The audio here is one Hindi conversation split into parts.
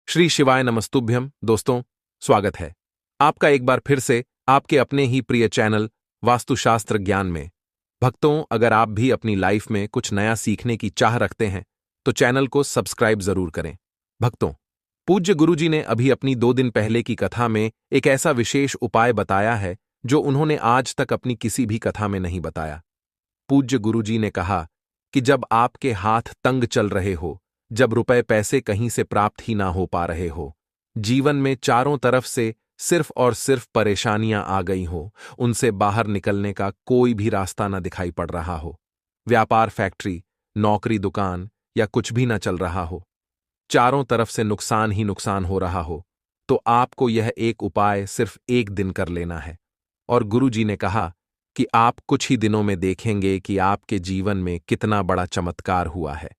श्री शिवाय नमस्तुभ्यम। दोस्तों, स्वागत है आपका एक बार फिर से आपके अपने ही प्रिय चैनल वास्तुशास्त्र ज्ञान में। भक्तों, अगर आप भी अपनी लाइफ में कुछ नया सीखने की चाह रखते हैं तो चैनल को सब्सक्राइब जरूर करें। भक्तों, पूज्य गुरुजी ने अभी अपनी 2 दिन पहले की कथा में एक ऐसा विशेष उपाय बताया है जो उन्होंने आज तक अपनी किसी भी कथा में नहीं बताया। पूज्य गुरुजी ने कहा कि जब आपके हाथ तंग चल रहे हो, जब रुपए पैसे कहीं से प्राप्त ही ना हो पा रहे हो, जीवन में चारों तरफ से सिर्फ और सिर्फ परेशानियां आ गई हो, उनसे बाहर निकलने का कोई भी रास्ता ना दिखाई पड़ रहा हो, व्यापार, फैक्ट्री, नौकरी, दुकान या कुछ भी ना चल रहा हो, चारों तरफ से नुकसान ही नुकसान हो रहा हो, तो आपको यह एक उपाय सिर्फ 1 दिन कर लेना है। और गुरुजी ने कहा कि आप कुछ ही दिनों में देखेंगे कि आपके जीवन में कितना बड़ा चमत्कार हुआ है।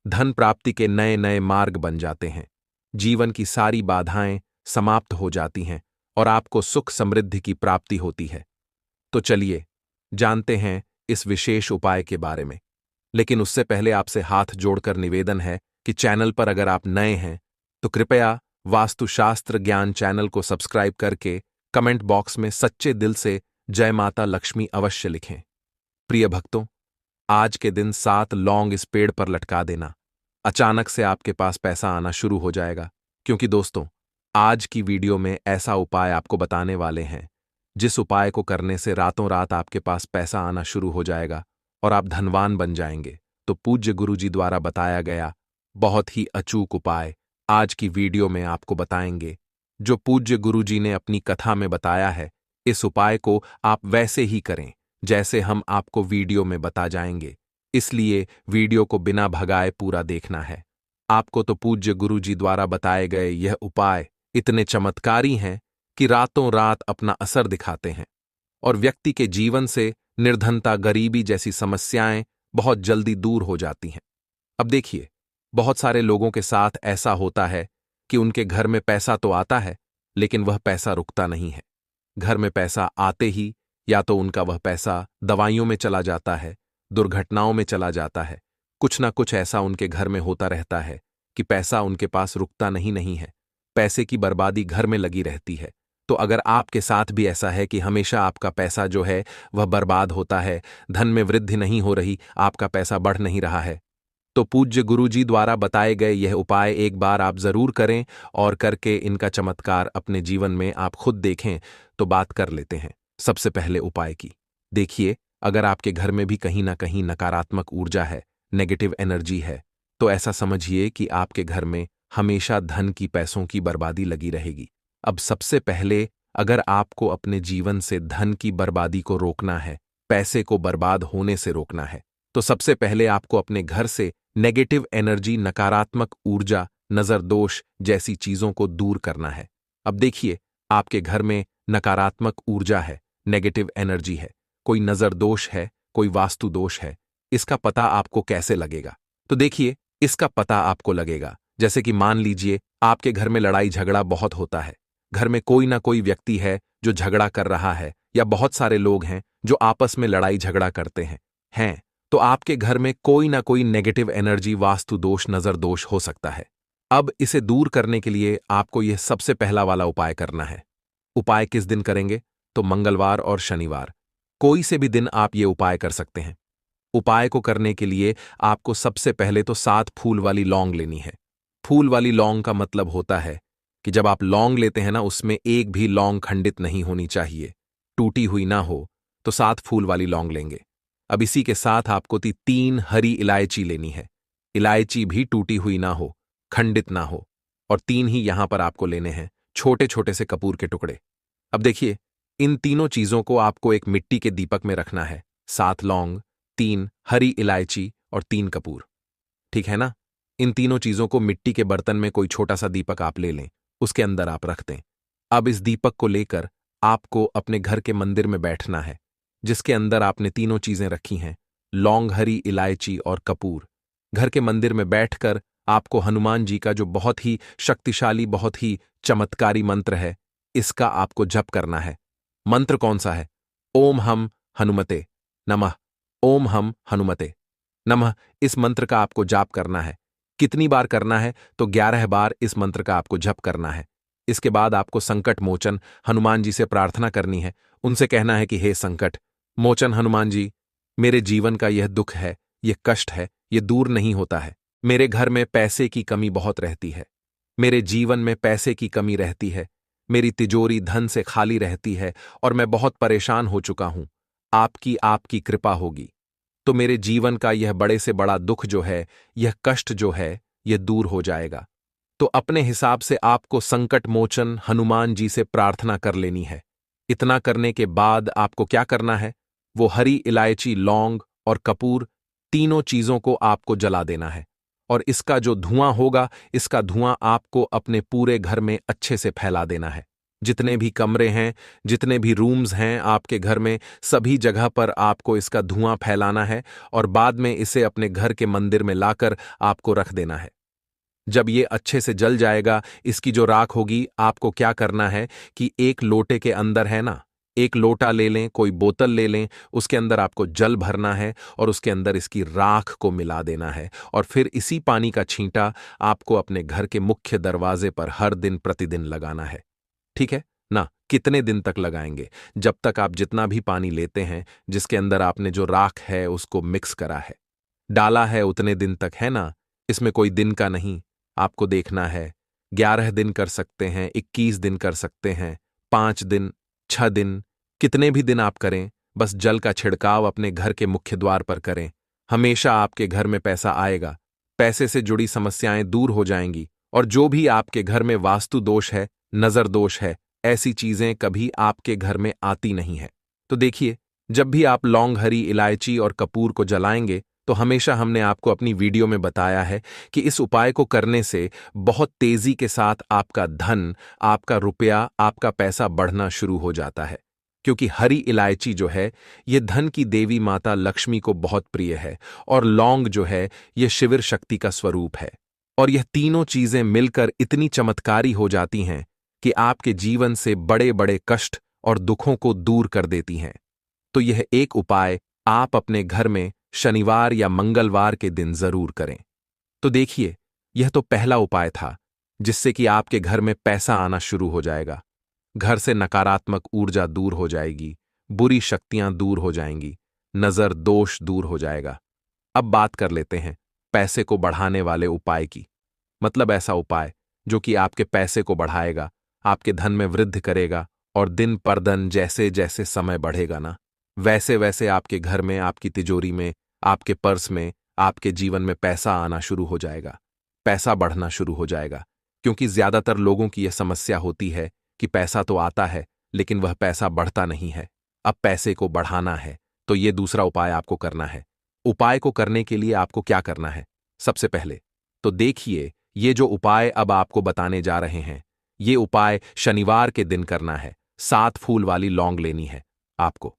धन प्राप्ति के नए नए मार्ग बन जाते हैं, जीवन की सारी बाधाएं समाप्त हो जाती हैं और आपको सुख समृद्धि की प्राप्ति होती है। तो चलिए जानते हैं इस विशेष उपाय के बारे में। लेकिन उससे पहले आपसे हाथ जोड़कर निवेदन है कि चैनल पर अगर आप नए हैं तो कृपया वास्तुशास्त्र ज्ञान चैनल को सब्सक्राइब करके कमेंट बॉक्स में सच्चे दिल से जय माता लक्ष्मी अवश्य लिखें। प्रिय भक्तों, आज के दिन 7 लौंग इस पेड़ पर लटका देना। अचानक से आपके पास पैसा आना शुरू हो जाएगा, क्योंकि दोस्तों, आज की वीडियो में ऐसा उपाय आपको बताने वाले हैं जिस उपाय को करने से रातों रात आपके पास पैसा आना शुरू हो जाएगा और आप धनवान बन जाएंगे। तो पूज्य गुरुजी द्वारा बताया गया बहुत ही अचूक उपाय आज की वीडियो में आपको बताएंगे। जो पूज्य गुरुजी ने अपनी कथा में बताया है, इस उपाय को आप वैसे ही करें जैसे हम आपको वीडियो में बता जाएंगे, इसलिए वीडियो को बिना भगाए पूरा देखना है। आपको तो पूज्य गुरुजी द्वारा बताए गए यह उपाय इतने चमत्कारी हैं कि रातों रात अपना असर दिखाते हैं और व्यक्ति के जीवन से निर्धनता, गरीबी जैसी समस्याएं बहुत जल्दी दूर हो जाती हैं। अब देखिए, बहुत सारे लोगों के साथ ऐसा होता है कि उनके घर में पैसा तो आता है, लेकिन वह पैसा रुकता नहीं है। घर में पैसा आते ही या तो उनका वह पैसा दवाइयों में चला जाता है, दुर्घटनाओं में चला जाता है, कुछ ना कुछ ऐसा उनके घर में होता रहता है कि पैसा उनके पास रुकता नहीं है। पैसे की बर्बादी घर में लगी रहती है। तो अगर आपके साथ भी ऐसा है कि हमेशा आपका पैसा जो है वह बर्बाद होता है, धन में वृद्धि नहीं हो रही, आपका पैसा बढ़ नहीं रहा है, तो पूज्य गुरुजी द्वारा बताए गए यह उपाय एक बार आप जरूर करें और करके इनका चमत्कार अपने जीवन में आप खुद देखें। तो बात कर लेते हैं सबसे पहले उपाय की। देखिए, अगर आपके घर में भी कहीं ना कहीं नकारात्मक ऊर्जा है, नेगेटिव एनर्जी है, तो ऐसा समझिए कि आपके घर में हमेशा धन की, पैसों की बर्बादी लगी रहेगी। अब सबसे पहले अगर आपको अपने जीवन से धन की बर्बादी को रोकना है, पैसे को बर्बाद होने से रोकना है, तो सबसे पहले आपको अपने घर से नेगेटिव एनर्जी, नकारात्मक ऊर्जा, नजर दोष जैसी चीजों को दूर करना है। अब देखिए, आपके घर में नकारात्मक ऊर्जा है, नेगेटिव एनर्जी है, कोई नजर दोष है, कोई वास्तु दोष है, इसका पता आपको कैसे लगेगा? तो देखिए, इसका पता आपको लगेगा जैसे कि मान लीजिए आपके घर में लड़ाई झगड़ा बहुत होता है, घर में कोई ना कोई व्यक्ति है जो झगड़ा कर रहा है, या बहुत सारे लोग हैं जो आपस में लड़ाई झगड़ा करते हैं, तो आपके घर में कोई ना कोई नेगेटिव एनर्जी, वास्तु दोष, नजर दोष हो सकता है। अब इसे दूर करने के लिए आपको यह सबसे पहला वाला उपाय करना है। उपाय किस दिन करेंगे? तो मंगलवार और शनिवार, कोई से भी दिन आप ये उपाय कर सकते हैं। उपाय को करने के लिए आपको सबसे पहले तो 7 फूल वाली लौंग लेनी है। फूल वाली लौंग का मतलब होता है कि जब आप लौंग लेते हैं ना, उसमें एक भी लौंग खंडित नहीं होनी चाहिए, टूटी हुई ना हो, तो 7 फूल वाली लौंग लेंगे। अब इसी के साथ आपको 3 हरी इलायची लेनी है। इलायची भी टूटी हुई ना हो, खंडित ना हो, और 3 ही यहां पर आपको लेने हैं छोटे छोटे से कपूर के टुकड़े। अब देखिए, इन तीनों चीजों को आपको एक मिट्टी के दीपक में रखना है। 7 लौंग, 3 हरी इलायची और 3 कपूर, ठीक है ना? इन तीनों चीजों को मिट्टी के बर्तन में कोई छोटा सा दीपक आप ले लें, उसके अंदर आप रख दें। अब इस दीपक को लेकर आपको अपने घर के मंदिर में बैठना है, जिसके अंदर आपने तीनों चीजें रखी हैं, लौंग, हरी इलायची और कपूर। घर के मंदिर में बैठकर आपको हनुमान जी का जो बहुत ही शक्तिशाली, बहुत ही चमत्कारी मंत्र है, इसका आपको जप करना है। मंत्र कौन सा है? ओम हम हनुमते नमः। ओम हम हनुमते नमः, इस मंत्र का आपको जाप करना है। कितनी बार करना है? तो 11 बार इस मंत्र का आपको जप करना है। इसके बाद आपको संकट मोचन हनुमान जी से प्रार्थना करनी है। उनसे कहना है कि हे संकट मोचन हनुमान जी, मेरे जीवन का यह दुख है, यह कष्ट है, यह दूर नहीं होता है। मेरे घर में पैसे की कमी बहुत रहती है। मेरे जीवन में पैसे की कमी रहती है। मेरी तिजोरी धन से खाली रहती है और मैं बहुत परेशान हो चुका हूं। आपकी कृपा होगी तो मेरे जीवन का यह बड़े से बड़ा दुख जो है, यह कष्ट जो है, यह दूर हो जाएगा। तो अपने हिसाब से आपको संकट मोचन हनुमान जी से प्रार्थना कर लेनी है। इतना करने के बाद आपको क्या करना है? वो हरी इलायची, लौंग और कपूर, तीनों चीजों को आपको जला देना है। और इसका जो धुआं होगा, इसका धुआं आपको अपने पूरे घर में अच्छे से फैला देना है। जितने भी कमरे हैं, जितने भी रूम्स हैं आपके घर में, सभी जगह पर आपको इसका धुआं फैलाना है और बाद में इसे अपने घर के मंदिर में लाकर आपको रख देना है। जब ये अच्छे से जल जाएगा, इसकी जो राख होगी, आपको क्या करना है कि एक लोटे के अंदर है ना, एक लोटा ले लें, कोई बोतल ले लें, उसके अंदर आपको जल भरना है और उसके अंदर इसकी राख को मिला देना है और फिर इसी पानी का छींटा आपको अपने घर के मुख्य दरवाजे पर हर दिन प्रतिदिन लगाना है। ठीक है ना? कितने दिन तक लगाएंगे? जब तक आप जितना भी पानी लेते हैं, जिसके अंदर आपने जो राख है उसको मिक्स करा है, डाला है, उतने दिन तक, है ना? इसमें कोई दिन का नहीं आपको देखना है। 11 दिन कर सकते हैं, 21 दिन कर सकते हैं, 5 दिन, 6 दिन, कितने भी दिन आप करें, बस जल का छिड़काव अपने घर के मुख्य द्वार पर करें। हमेशा आपके घर में पैसा आएगा, पैसे से जुड़ी समस्याएं दूर हो जाएंगी और जो भी आपके घर में वास्तु दोष है, नजर दोष है, ऐसी चीजें कभी आपके घर में आती नहीं है। तो देखिए, जब भी आप लौंग, हरी इलायची और कपूर को जलाएंगे, तो हमेशा हमने आपको अपनी वीडियो में बताया है कि इस उपाय को करने से बहुत तेजी के साथ आपका धन, आपका रुपया, आपका पैसा बढ़ना शुरू हो जाता है। क्योंकि हरी इलायची जो है, ये धन की देवी माता लक्ष्मी को बहुत प्रिय है और लौंग जो है, ये शिविर शक्ति का स्वरूप है। और यह तीनों चीजें मिलकर इतनी चमत्कारी हो जाती हैं कि आपके जीवन से बड़े बड़े कष्ट और दुखों को दूर कर देती हैं। तो यह एक उपाय आप अपने घर में शनिवार या मंगलवार के दिन जरूर करें। तो देखिए, यह तो पहला उपाय था जिससे कि आपके घर में पैसा आना शुरू हो जाएगा। घर से नकारात्मक ऊर्जा दूर हो जाएगी, बुरी शक्तियां दूर हो जाएंगी, नजर दोष दूर हो जाएगा। अब बात कर लेते हैं पैसे को बढ़ाने वाले उपाय की। मतलब ऐसा उपाय जो कि आपके पैसे को बढ़ाएगा, आपके धन में वृद्धि करेगा और दिन पर दिन जैसे जैसे समय बढ़ेगा ना, वैसे वैसे आपके घर में, आपकी तिजोरी में, आपके पर्स में, आपके जीवन में पैसा आना शुरू हो जाएगा, पैसा बढ़ना शुरू हो जाएगा। क्योंकि ज्यादातर लोगों की यह समस्या होती है कि पैसा तो आता है लेकिन वह पैसा बढ़ता नहीं है। अब पैसे को बढ़ाना है तो ये दूसरा उपाय आपको करना है। उपाय को करने के लिए आपको क्या करना है? सबसे पहले तो देखिए, ये जो उपाय अब आपको बताने जा रहे हैं, ये उपाय शनिवार के दिन करना है। 7 फूल वाली लौंग लेनी है आपको।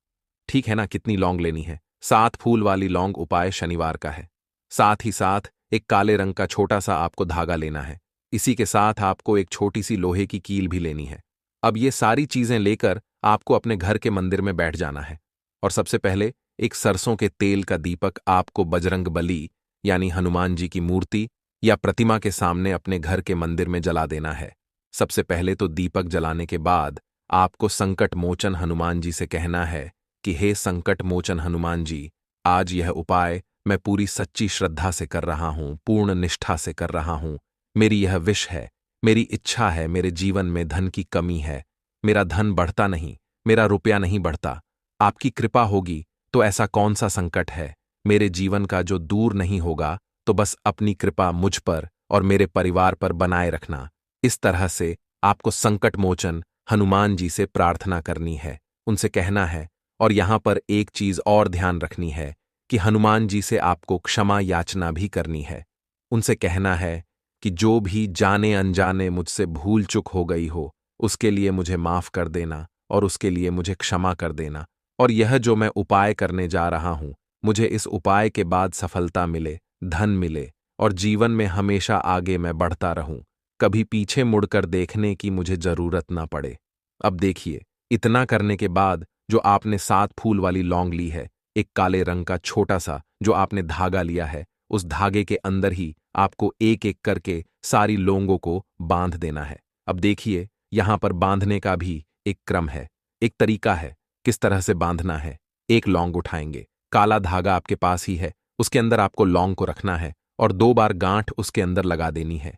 ठीक है ना? कितनी लौंग लेनी है? 7 फूल वाली लौंग उपाय शनिवार का है। साथ ही साथ एक काले रंग का छोटा सा आपको धागा लेना है। इसी के साथ आपको एक छोटी सी लोहे की कील भी लेनी है। अब ये सारी चीजें लेकर आपको अपने घर के मंदिर में बैठ जाना है और सबसे पहले एक सरसों के तेल का दीपक आपको बजरंग बली यानी हनुमान जी की मूर्ति या प्रतिमा के सामने अपने घर के मंदिर में जला देना है। सबसे पहले तो दीपक जलाने के बाद आपको संकट मोचन हनुमान जी से कहना है कि हे संकट मोचन हनुमान जी, आज यह उपाय मैं पूरी सच्ची श्रद्धा से कर रहा हूं, पूर्ण निष्ठा से कर रहा हूं। मेरी यह विश है, मेरी इच्छा है, मेरे जीवन में धन की कमी है, मेरा धन बढ़ता नहीं, मेरा रुपया नहीं बढ़ता। आपकी कृपा होगी तो ऐसा कौन सा संकट है मेरे जीवन का जो दूर नहीं होगा, तो बस अपनी कृपा मुझ पर और मेरे परिवार पर बनाए रखना। इस तरह से आपको संकट मोचन हनुमान जी से प्रार्थना करनी है, उनसे कहना है। और यहां पर एक चीज और ध्यान रखनी है कि हनुमान जी से आपको क्षमा याचना भी करनी है। उनसे कहना है कि जो भी जाने अनजाने मुझसे भूल चूक हो गई हो, उसके लिए मुझे माफ कर देना और उसके लिए मुझे क्षमा कर देना। और यह जो मैं उपाय करने जा रहा हूं, मुझे इस उपाय के बाद सफलता मिले, धन मिले और जीवन में हमेशा आगे मैं बढ़ता रहूं, कभी पीछे मुड़कर देखने की मुझे जरूरत ना पड़े। अब देखिए, इतना करने के बाद जो आपने 7 फूल वाली लौंग ली है, एक काले रंग का छोटा सा जो आपने धागा लिया है, उस धागे के अंदर ही आपको एक एक करके सारी लौंगों को बांध देना है। अब देखिए, यहां पर बांधने का भी एक क्रम है, एक तरीका है किस तरह से बांधना है। एक लौंग उठाएंगे, काला धागा आपके पास ही है, उसके अंदर आपको लौंग को रखना है और 2 बार गांठ उसके अंदर लगा देनी है।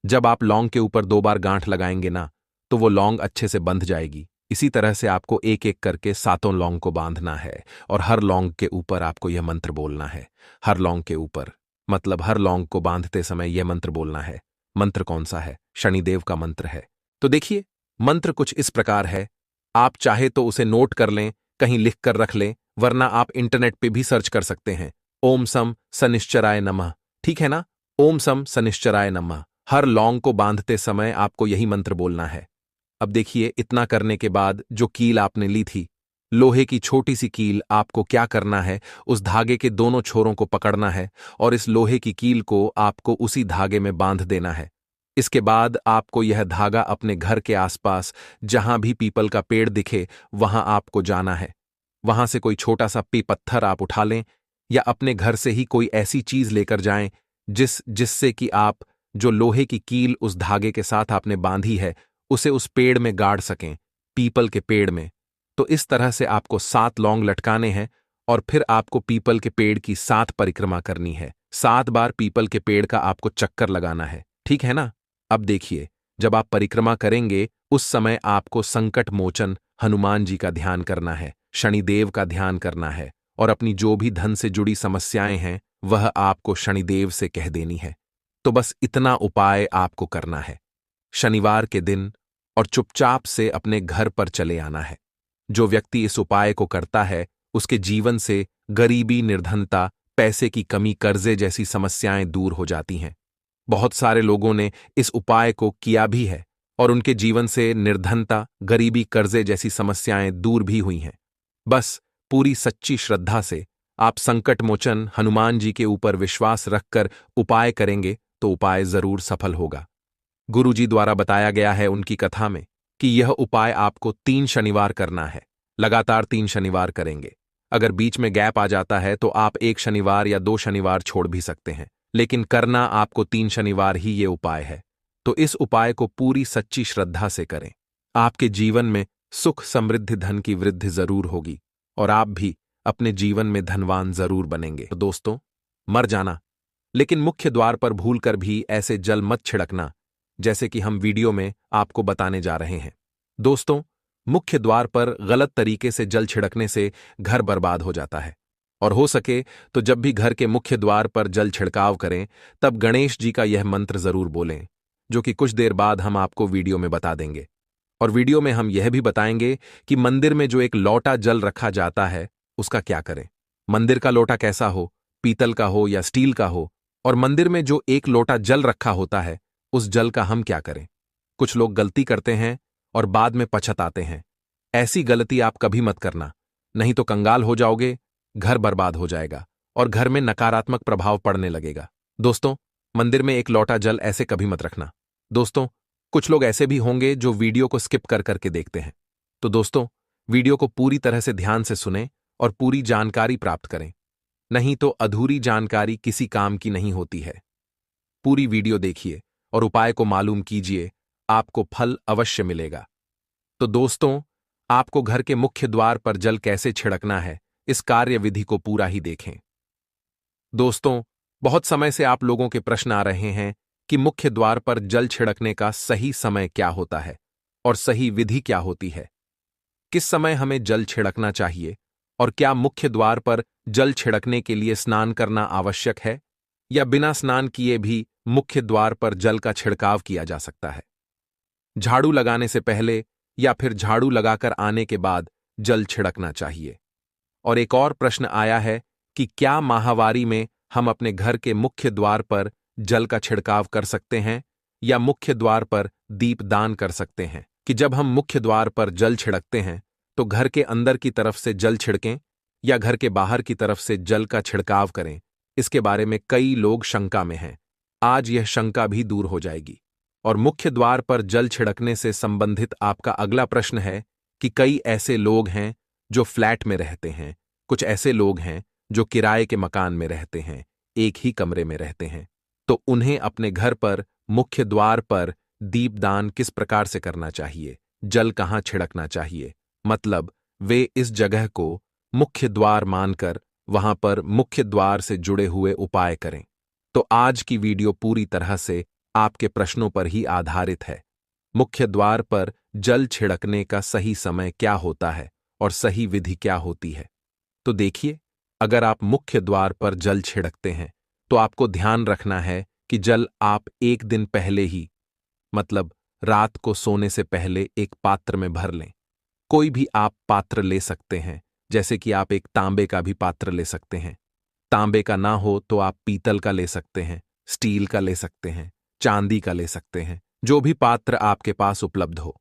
जब आप लौंग के ऊपर 2 बार गांठ लगाएंगे ना, तो वो लौंग अच्छे से बंध जाएगी। इसी तरह से आपको एक एक करके 7 लौंग को बांधना है और हर लौंग के ऊपर आपको यह मंत्र बोलना है। हर लौंग के ऊपर मतलब हर लौंग को बांधते समय यह मंत्र बोलना है। मंत्र कौन सा है? शनिदेव का मंत्र है। तो देखिए, मंत्र कुछ इस प्रकार है। आप चाहे तो उसे नोट कर लें, कहीं लिख कर रख लें, वरना आप इंटरनेट पे भी सर्च कर सकते हैं। ओम सम शनिश्चराय नमः। ठीक है ना? ओम सम शनिश्चराय नमः। हर लौंग को बांधते समय आपको यही मंत्र बोलना है। अब देखिए, इतना करने के बाद जो कील आपने ली थी, लोहे की छोटी सी कील, आपको क्या करना है, उस धागे के दोनों छोरों को पकड़ना है और इस लोहे की कील को आपको उसी धागे में बांध देना है। इसके बाद आपको यह धागा अपने घर के आसपास जहां भी पीपल का पेड़ दिखे वहां आपको जाना है। वहां से कोई छोटा सा पत्थर आप उठा लें या अपने घर से ही कोई ऐसी चीज लेकर जाएं जिससे कि आप जो लोहे की कील उस धागे के साथ आपने बांधी है उसे उस पेड़ में गाड़ सकें, पीपल के पेड़ में। तो इस तरह से आपको 7 लौंग लटकाने हैं और फिर आपको पीपल के पेड़ की 7 परिक्रमा करनी है। 7 बार पीपल के पेड़ का आपको चक्कर लगाना है। ठीक है ना? अब देखिए, जब आप परिक्रमा करेंगे उस समय आपको संकट मोचन हनुमान जी का ध्यान करना है, शनिदेव का ध्यान करना है और अपनी जो भी धन से जुड़ी समस्याएं हैं वह आपको शनिदेव से कह देनी है। तो बस इतना उपाय आपको करना है शनिवार के दिन, और चुपचाप से अपने घर पर चले आना है। जो व्यक्ति इस उपाय को करता है उसके जीवन से गरीबी, निर्धनता, पैसे की कमी, कर्जे जैसी समस्याएं दूर हो जाती हैं। बहुत सारे लोगों ने इस उपाय को किया भी है और उनके जीवन से निर्धनता, गरीबी, कर्जे जैसी समस्याएं दूर भी हुई हैं। बस पूरी सच्ची श्रद्धा से आप संकट मोचन हनुमान जी के ऊपर विश्वास रखकर उपाय करेंगे तो उपाय जरूर सफल होगा। गुरु जी द्वारा बताया गया है उनकी कथा में कि यह उपाय आपको 3 शनिवार करना है। लगातार 3 शनिवार करेंगे। अगर बीच में गैप आ जाता है तो आप 1 शनिवार या 2 शनिवार छोड़ भी सकते हैं, लेकिन करना आपको 3 शनिवार ही ये उपाय है। तो इस उपाय को पूरी सच्ची श्रद्धा से करें। आपके जीवन में सुख, समृद्धि, धन की वृद्धि जरूर होगी और आप भी अपने जीवन में धनवान जरूर बनेंगे। तो दोस्तों, मर जाना, लेकिन मुख्य द्वार पर भूलकर भी ऐसे जल मत छिड़कना जैसे कि हम वीडियो में आपको बताने जा रहे हैं। दोस्तों, मुख्य द्वार पर गलत तरीके से जल छिड़कने से घर बर्बाद हो जाता है। और हो सके तो जब भी घर के मुख्य द्वार पर जल छिड़काव करें तब गणेश जी का यह मंत्र जरूर बोलें, जो कि कुछ देर बाद हम आपको वीडियो में बता देंगे। और वीडियो में हम यह भी बताएंगे कि मंदिर में जो एक लोटा जल रखा जाता है उसका क्या करें। मंदिर का लोटा कैसा हो, पीतल का हो या स्टील का हो, और मंदिर में जो एक लोटा जल रखा होता है उस जल का हम क्या करें। कुछ लोग गलती करते हैं और बाद में पछताते हैं। ऐसी गलती आप कभी मत करना, नहीं तो कंगाल हो जाओगे, घर बर्बाद हो जाएगा और घर में नकारात्मक प्रभाव पड़ने लगेगा। दोस्तों, मंदिर में एक लोटा जल ऐसे कभी मत रखना। दोस्तों, कुछ लोग ऐसे भी होंगे जो वीडियो को स्किप कर करके देखते हैं। तो दोस्तों, वीडियो को पूरी तरह से ध्यान से सुनें और पूरी जानकारी प्राप्त करें, नहीं तो अधूरी जानकारी किसी काम की नहीं होती है। पूरी वीडियो देखिए और उपाय को मालूम कीजिए, आपको फल अवश्य मिलेगा। तो दोस्तों, आपको घर के मुख्य द्वार पर जल कैसे छिड़कना है, इस कार्य विधि को पूरा ही देखें। दोस्तों, बहुत समय से आप लोगों के प्रश्न आ रहे हैं कि मुख्य द्वार पर जल छिड़कने का सही समय क्या होता है और सही विधि क्या होती है। किस समय हमें जल छिड़कना चाहिए और क्या मुख्य द्वार पर जल छिड़कने के लिए स्नान करना आवश्यक है या बिना स्नान किए भी मुख्य द्वार पर जल का छिड़काव किया जा सकता है। झाड़ू लगाने से पहले या फिर झाड़ू लगाकर आने के बाद जल छिड़कना चाहिए। और एक और प्रश्न आया है कि क्या माहवारी में हम अपने घर के मुख्य द्वार पर जल का छिड़काव कर सकते हैं या मुख्य द्वार पर दीप दान कर सकते हैं। कि जब हम मुख्य द्वार पर जल छिड़कते हैं तो घर के अंदर की तरफ से जल छिड़कें या घर के बाहर की तरफ से जल का छिड़काव करें, इसके बारे में कई लोग शंका में हैं। आज यह शंका भी दूर हो जाएगी। और मुख्य द्वार पर जल छिड़कने से संबंधित आपका अगला प्रश्न है कि कई ऐसे लोग हैं जो फ्लैट में रहते हैं, कुछ ऐसे लोग हैं जो किराए के मकान में रहते हैं, एक ही कमरे में रहते हैं, तो उन्हें अपने घर पर मुख्य द्वार पर दीपदान किस प्रकार से करना चाहिए, जल कहाँ छिड़कना चाहिए, मतलब वे इस जगह को मुख्य द्वार मानकर वहां पर मुख्य द्वार से जुड़े हुए उपाय करें। तो आज की वीडियो पूरी तरह से आपके प्रश्नों पर ही आधारित है। मुख्य द्वार पर जल छिड़कने का सही समय क्या होता है और सही विधि क्या होती है। तो देखिए, अगर आप मुख्य द्वार पर जल छिड़कते हैं तो आपको ध्यान रखना है कि जल आप एक दिन पहले ही, मतलब रात को सोने से पहले एक पात्र में भर लें। कोई भी आप पात्र ले सकते हैं, जैसे कि आप एक तांबे का भी पात्र ले सकते हैं। तांबे का ना हो तो आप पीतल का ले सकते हैं, स्टील का ले सकते हैं, चांदी का ले सकते हैं, जो भी पात्र आपके पास उपलब्ध हो।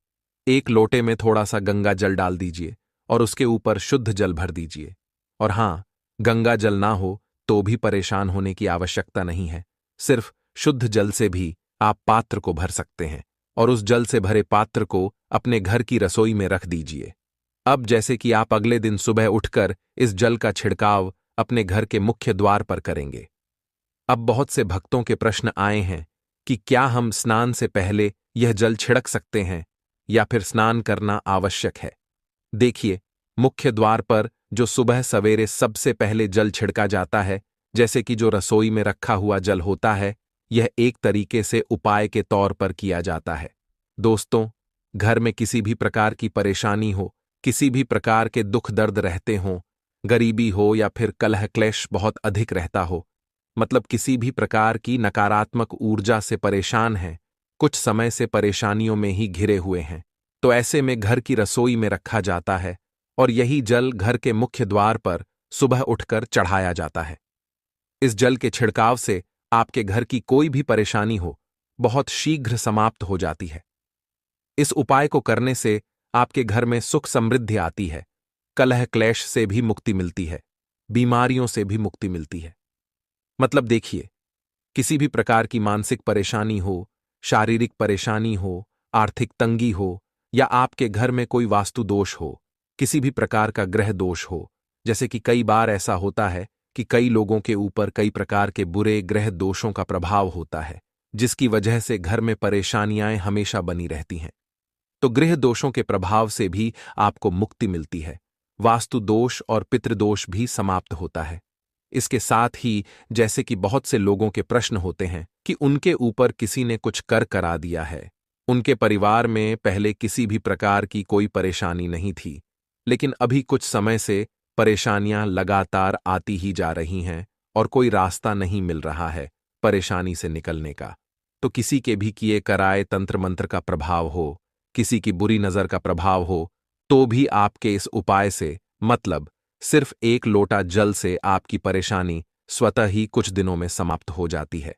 एक लोटे में थोड़ा सा गंगा जल डाल दीजिए और उसके ऊपर शुद्ध जल भर दीजिए। और हां, गंगा जल ना हो तो भी परेशान होने की आवश्यकता नहीं है। सिर्फ शुद्ध जल से भी आप पात्र को भर सकते हैं और उस जल से भरे पात्र को अपने घर की रसोई में रख दीजिए। अब जैसे कि आप अगले दिन सुबह उठकर इस जल का छिड़काव अपने घर के मुख्य द्वार पर करेंगे। अब बहुत से भक्तों के प्रश्न आए हैं कि क्या हम स्नान से पहले यह जल छिड़क सकते हैं या फिर स्नान करना आवश्यक है। देखिए, मुख्य द्वार पर जो सुबह सवेरे सबसे पहले जल छिड़का जाता है, जैसे कि जो रसोई में रखा हुआ जल होता है, यह एक तरीके से उपाय के तौर पर किया जाता है। दोस्तों, घर में किसी भी प्रकार की परेशानी हो, किसी भी प्रकार के दुख दर्द रहते हों, गरीबी हो या फिर कलह क्लेश बहुत अधिक रहता हो, मतलब किसी भी प्रकार की नकारात्मक ऊर्जा से परेशान हैं, कुछ समय से परेशानियों में ही घिरे हुए हैं, तो ऐसे में घर की रसोई में रखा जाता है और यही जल घर के मुख्य द्वार पर सुबह उठकर चढ़ाया जाता है। इस जल के छिड़काव से आपके घर की कोई भी परेशानी हो, बहुत शीघ्र समाप्त हो जाती है। इस उपाय को करने से आपके घर में सुख समृद्धि आती है, कलह क्लेश से भी मुक्ति मिलती है, बीमारियों से भी मुक्ति मिलती है। मतलब देखिए, किसी भी प्रकार की मानसिक परेशानी हो, शारीरिक परेशानी हो, आर्थिक तंगी हो, या आपके घर में कोई वास्तु दोष हो, किसी भी प्रकार का ग्रह दोष हो, जैसे कि कई बार ऐसा होता है कि कई लोगों के ऊपर कई प्रकार के बुरे ग्रह दोषों का प्रभाव होता है, जिसकी वजह से घर में परेशानियां हमेशा बनी रहती हैं। तो गृह दोषों के प्रभाव से भी आपको मुक्ति मिलती है, वास्तु दोष और पितृदोष भी समाप्त होता है। इसके साथ ही जैसे कि बहुत से लोगों के प्रश्न होते हैं कि उनके ऊपर किसी ने कुछ कर करा दिया है, उनके परिवार में पहले किसी भी प्रकार की कोई परेशानी नहीं थी, लेकिन अभी कुछ समय से परेशानियां लगातार आती ही जा रही हैं और कोई रास्ता नहीं मिल रहा है परेशानी से निकलने का। तो किसी के भी किए कराए तंत्र मंत्र का प्रभाव हो, किसी की बुरी नजर का प्रभाव हो, तो भी आपके इस उपाय से, मतलब सिर्फ एक लोटा जल से आपकी परेशानी स्वतः ही कुछ दिनों में समाप्त हो जाती है।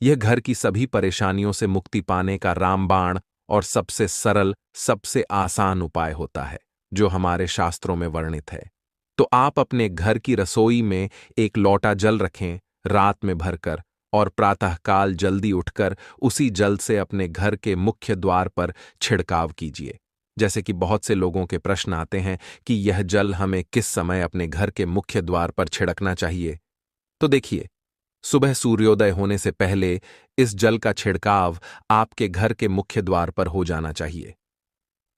यह घर की सभी परेशानियों से मुक्ति पाने का रामबाण और सबसे सरल, सबसे आसान उपाय होता है, जो हमारे शास्त्रों में वर्णित है। तो आप अपने घर की रसोई में एक लोटा जल रखें रात में भरकर, और प्रातःकाल जल्दी उठकर उसी जल से अपने घर के मुख्य द्वार पर छिड़काव कीजिए। जैसे कि बहुत से लोगों के प्रश्न आते हैं कि यह जल हमें किस समय अपने घर के मुख्य द्वार पर छिड़कना चाहिए। तो देखिए, सुबह सूर्योदय होने से पहले इस जल का छिड़काव आपके घर के मुख्य द्वार पर हो जाना चाहिए।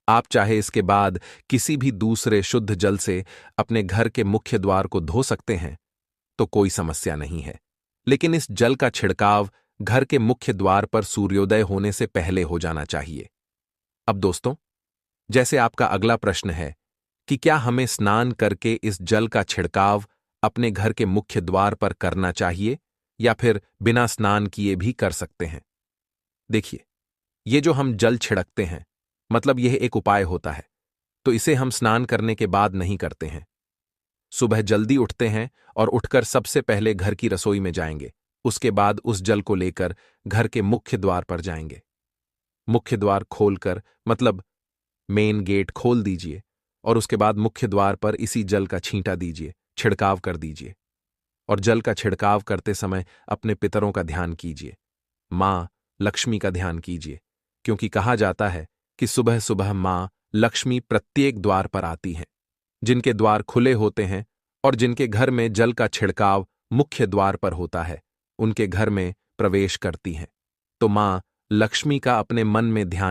आप चाहे इसके बाद किसी भी दूसरे शुद्ध जल से अपने घर के मुख्य द्वार को धो सकते हैं, तो कोई समस्या नहीं है, लेकिन इस जल का छिड़काव घर के मुख्य द्वार पर सूर्योदय होने से पहले हो जाना चाहिए। अब दोस्तों, जैसे आपका अगला प्रश्न है कि क्या हमें स्नान करके इस जल का छिड़काव अपने घर के मुख्य द्वार पर करना चाहिए या फिर बिना स्नान किए भी कर सकते हैं। देखिए, ये जो हम जल छिड़कते हैं, मतलब यह एक उपाय होता है, तो इसे हम स्नान करने के बाद नहीं करते हैं। सुबह जल्दी उठते हैं और उठकर सबसे पहले घर की रसोई में जाएंगे, उसके बाद उस जल को लेकर घर के मुख्य द्वार पर जाएंगे। मुख्य द्वार खोलकर, मतलब मेन गेट खोल दीजिए और उसके बाद मुख्य द्वार पर इसी जल का छींटा दीजिए, छिड़काव कर दीजिए। और जल का छिड़काव करते समय अपने पितरों का ध्यान कीजिए, मां लक्ष्मी का ध्यान कीजिए, क्योंकि कहा जाता है कि सुबह सुबह मां लक्ष्मी प्रत्येक द्वार पर आती हैं। जिनके द्वार खुले होते हैं और जिनके घर में जल का छिड़काव मुख्य द्वार पर होता है, उनके घर में प्रवेश करती हैं तो मां लक्ष्मी का अपने मन में ध्यान